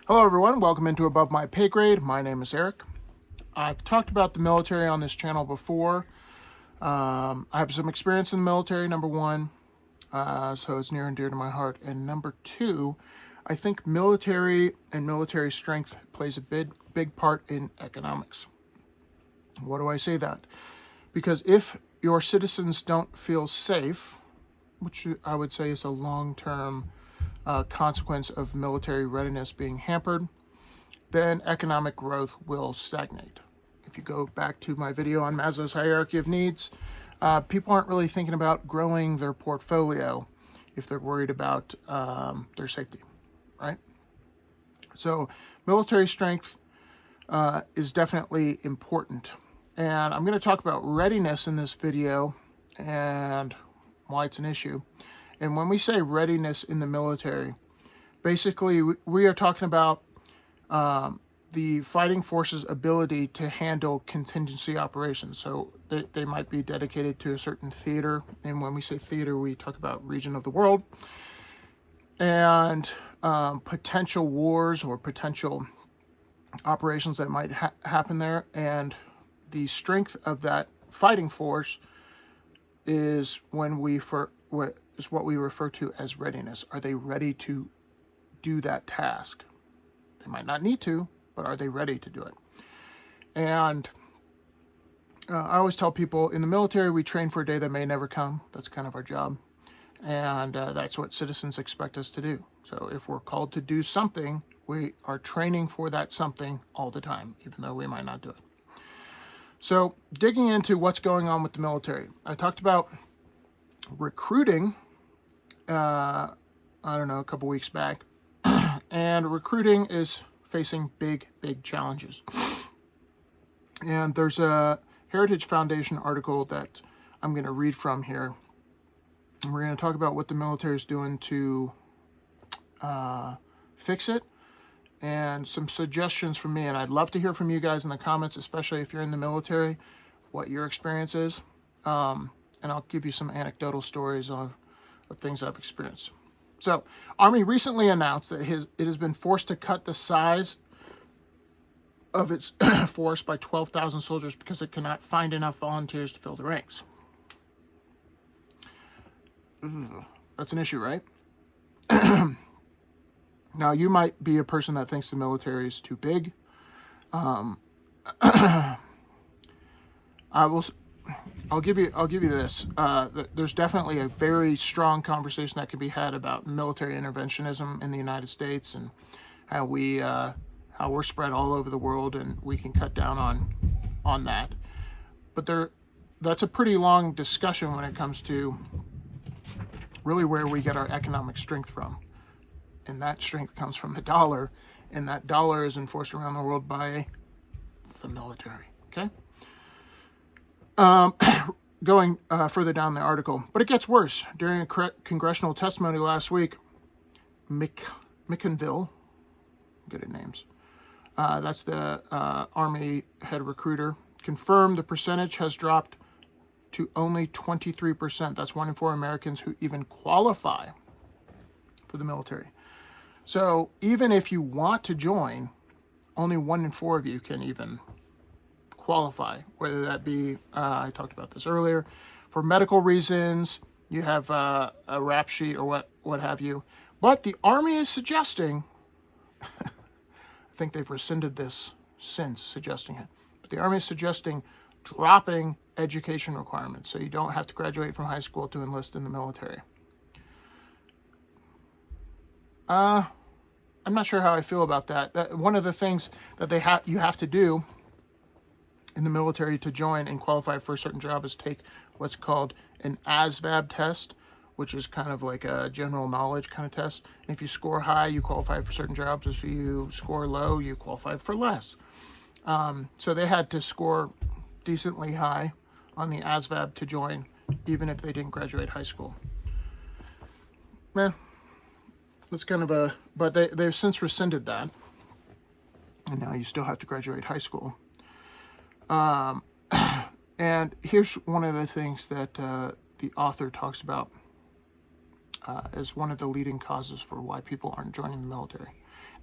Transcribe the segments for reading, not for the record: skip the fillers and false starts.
Hello everyone, welcome into Above My Pay Grade. My name is Eric. I've talked about the military on this channel before. I have some experience in the military, number one, so it's near and dear to my heart. And number two, I think military and military strength plays a big part in economics. What do I say that? Because if your citizens don't feel safe, which I would say is a long-term consequence of military readiness being hampered, then economic growth will stagnate. If you go back to my video on Maslow's hierarchy of needs, people aren't really thinking about growing their portfolio if they're worried about their safety, right? So military strength is definitely important. And I'm going to talk about readiness in this video and why it's an issue. And when we say readiness in the military, basically we are talking about the fighting force's ability to handle contingency operations. So they might be dedicated to a certain theater. And when we say theater, we talk about region of the world. And potential wars or potential operations that might happen there. And the strength of that fighting force is what we refer to as readiness. Are they ready to do that task? They might not need to, but are they ready to do it? And I always tell people in the military, we train for a day that may never come. That's kind of our job. And that's what citizens expect us to do. So if we're called to do something, we are training for that something all the time, even though we might not do it. So digging into what's going on with the military, I talked about recruiting, a couple weeks back. And recruiting is facing big challenges. And there's a Heritage Foundation article that I'm going to read from here. And we're going to talk about what the military is doing to fix it and some suggestions from me. And I'd love to hear from you guys in the comments, especially if you're in the military, what your experience is. And I'll give you some anecdotal stories of things I've experienced. So, Army recently announced that it has been forced to cut the size of its force by 12,000 soldiers because it cannot find enough volunteers to fill the ranks. That's an issue, right? Now, you might be a person that thinks the military is too big. I'll give you this. There's definitely a very strong conversation that can be had about military interventionism in the United States and how we're spread all over the world and we can cut down on that. But that's a pretty long discussion when it comes to really where we get our economic strength from. And that strength comes from the dollar, and that dollar is enforced around the world by the military, okay? Going further down the article, but it gets worse. During a congressional testimony last week, McInville, good at names, that's the Army head recruiter, confirmed the percentage has dropped to only 23%. That's 1 in 4 Americans who even qualify for the military. So even if you want to join, only 1 in 4 of you can even qualify, whether that be, I talked about this earlier, for medical reasons, you have a rap sheet or what have you. But the Army is suggesting, I think they've rescinded this since suggesting it, but the Army is suggesting dropping education requirements so you don't have to graduate from high school to enlist in the military. I'm not sure how I feel about that. One of the things that you have to do in the military to join and qualify for a certain job is take what's called an ASVAB test, which is kind of like a general knowledge kind of test. And if you score high, you qualify for certain jobs. If you score low, you qualify for less. So they had to score decently high on the ASVAB to join, even if they didn't graduate high school. That's kind of but they've since rescinded that. And now you still have to graduate high school. And here's one of the things that the author talks about is one of the leading causes for why people aren't joining the military.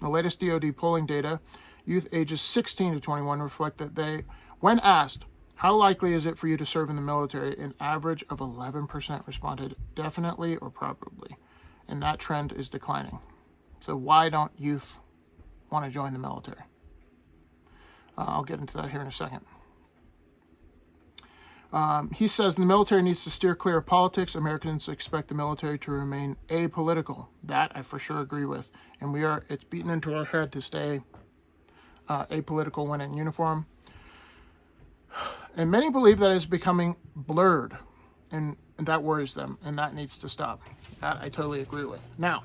In the latest DoD polling data, youth ages 16 to 21 reflect that they, when asked, how likely is it for you to serve in the military, an average of 11% responded definitely or probably, and that trend is declining. So why don't youth want to join the military? I'll get into that here in a second. He says the military needs to steer clear of politics. Americans expect the military to remain apolitical. That I for sure agree with. And it's beaten into our head to stay apolitical when in uniform. And many believe that it's becoming blurred, and that worries them, and that needs to stop. That I totally agree with. Now,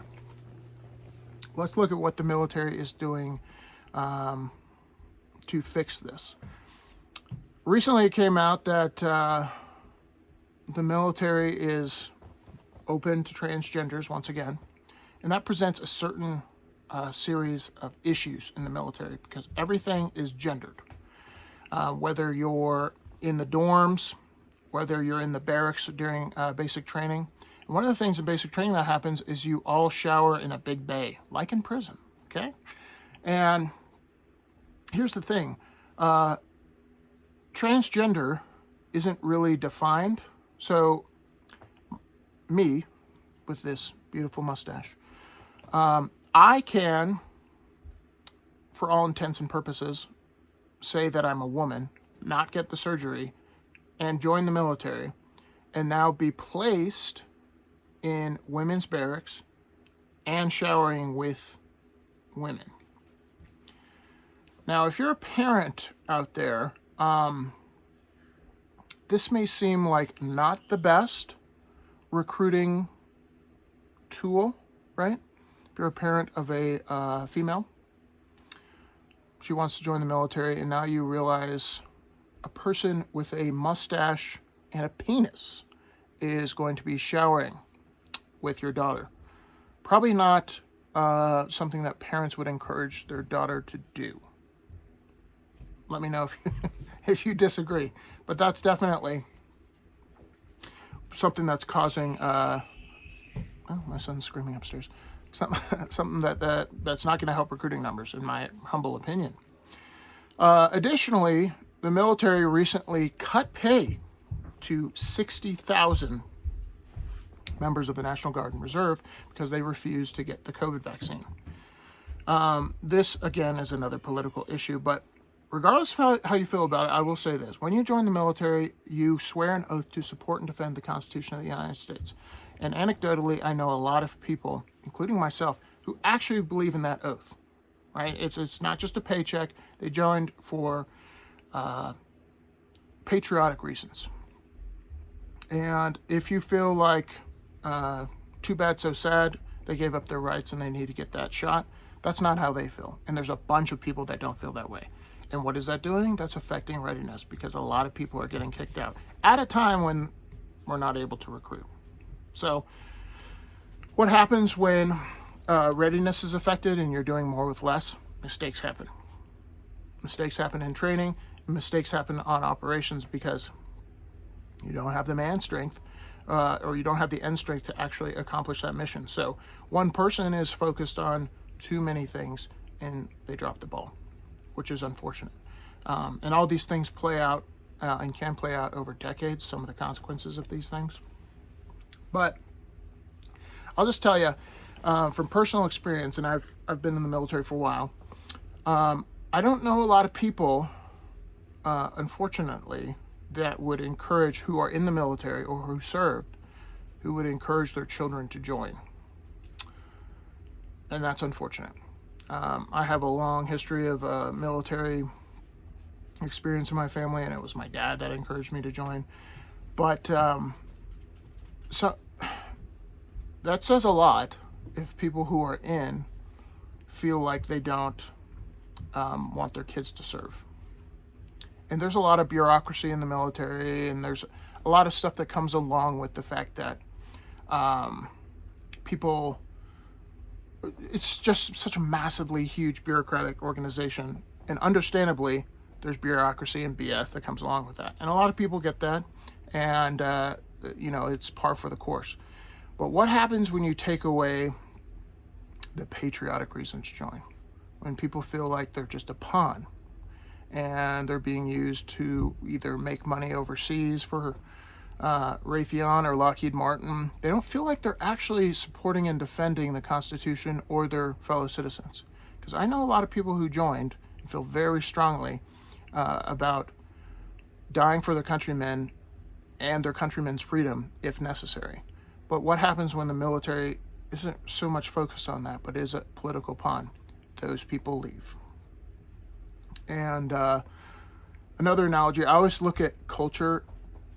let's look at what the military is doing to fix this. Recently, it came out that the military is open to transgenders once again, and that presents a certain series of issues in the military because everything is gendered. Whether you're in the dorms, whether you're in the barracks during basic training. And one of the things in basic training that happens is you all shower in a big bay, like in prison, okay? And here's the thing. Transgender isn't really defined. So me, with this beautiful mustache, I can, for all intents and purposes, say that I'm a woman, not get the surgery, and join the military, and now be placed in women's barracks and showering with women. Now, if you're a parent out there, this may seem like not the best recruiting tool, right? If you're a parent of a female, she wants to join the military, and now you realize a person with a mustache and a penis is going to be showering with your daughter. Probably not something that parents would encourage their daughter to do. Let me know if you disagree. But that's definitely something that's causing... oh, my son's screaming upstairs. Something that's not going to help recruiting numbers, in my humble opinion. Additionally, the military recently cut pay to 60,000 members of the National Guard and Reserve because they refused to get the COVID vaccine. This, again, is another political issue, but regardless of how you feel about it, I will say this. When you join the military, you swear an oath to support and defend the Constitution of the United States. And anecdotally, I know a lot of people, including myself, who actually believe in that oath, right? It's not just a paycheck. They joined for patriotic reasons. And if you feel like too bad, so sad, they gave up their rights and they need to get that shot, that's not how they feel. And there's a bunch of people that don't feel that way. And what is that doing? That's affecting readiness because a lot of people are getting kicked out at a time when we're not able to recruit. So what happens when readiness is affected and you're doing more with less? Mistakes happen. Mistakes happen in training. Mistakes happen on operations because you don't have the man strength or you don't have the end strength to actually accomplish that mission. So one person is focused on too many things and they drop the ball, which is unfortunate. And all these things play out and can play out over decades, some of the consequences of these things. But I'll just tell you from personal experience, and I've been in the military for a while, I don't know a lot of people, unfortunately, that would encourage, who are in the military or who served, who would encourage their children to join. And that's unfortunate. I have a long history of military experience in my family, and it was my dad that encouraged me to join. But so that says a lot if people who are in feel like they don't want their kids to serve. And there's a lot of bureaucracy in the military, and there's a lot of stuff that comes along with the fact that people, it's just such a massively huge bureaucratic organization. And understandably, there's bureaucracy and BS that comes along with that. And a lot of people get that, and, it's par for the course. But what happens when you take away the patriotic reason to join? When people feel like they're just a pawn and they're being used to either make money overseas for Raytheon or Lockheed Martin. They don't feel like they're actually supporting and defending the Constitution or their fellow citizens. Because I know a lot of people who joined and feel very strongly about dying for their countrymen and their countrymen's freedom if necessary. But what happens when the military isn't so much focused on that, but is a political pawn? Those people leave. And another analogy, I always look at culture.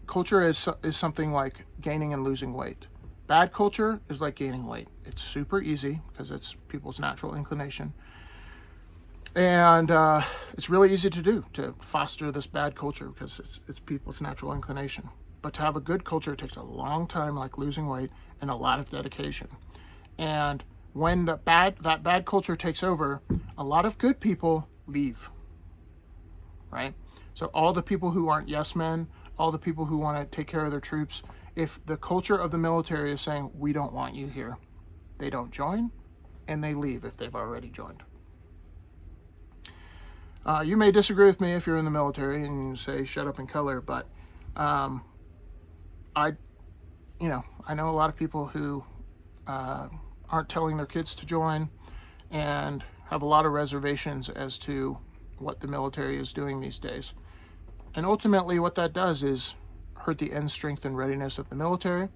Culture is something like gaining and losing weight. Bad culture is like gaining weight. It's super easy because it's people's natural inclination. And it's really easy to do, to foster this bad culture because it's people's natural inclination. But to have a good culture, it takes a long time, like losing weight, and a lot of dedication. And when that bad culture takes over, a lot of good people leave, right? So all the people who aren't yes men, all the people who want to take care of their troops, if the culture of the military is saying, we don't want you here, they don't join, and they leave if they've already joined. You may disagree with me if you're in the military and you say, shut up and color, but I know a lot of people who aren't telling their kids to join and have a lot of reservations as to what the military is doing these days. And ultimately what that does is hurt the end strength and readiness of the military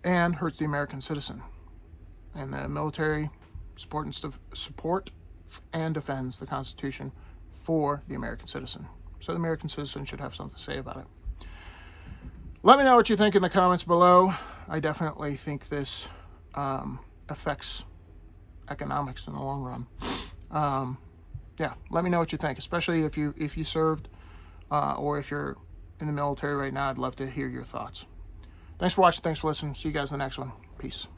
and hurts the American citizen. And the military supports and defends the Constitution for the American citizen. So the American citizen should have something to say about it. Let me know what you think in the comments below. I definitely think this affects economics in the long run. Yeah, let me know what you think, especially if you served or if you're in the military right now. I'd love to hear your thoughts. Thanks for watching. Thanks for listening. See you guys in the next one. Peace.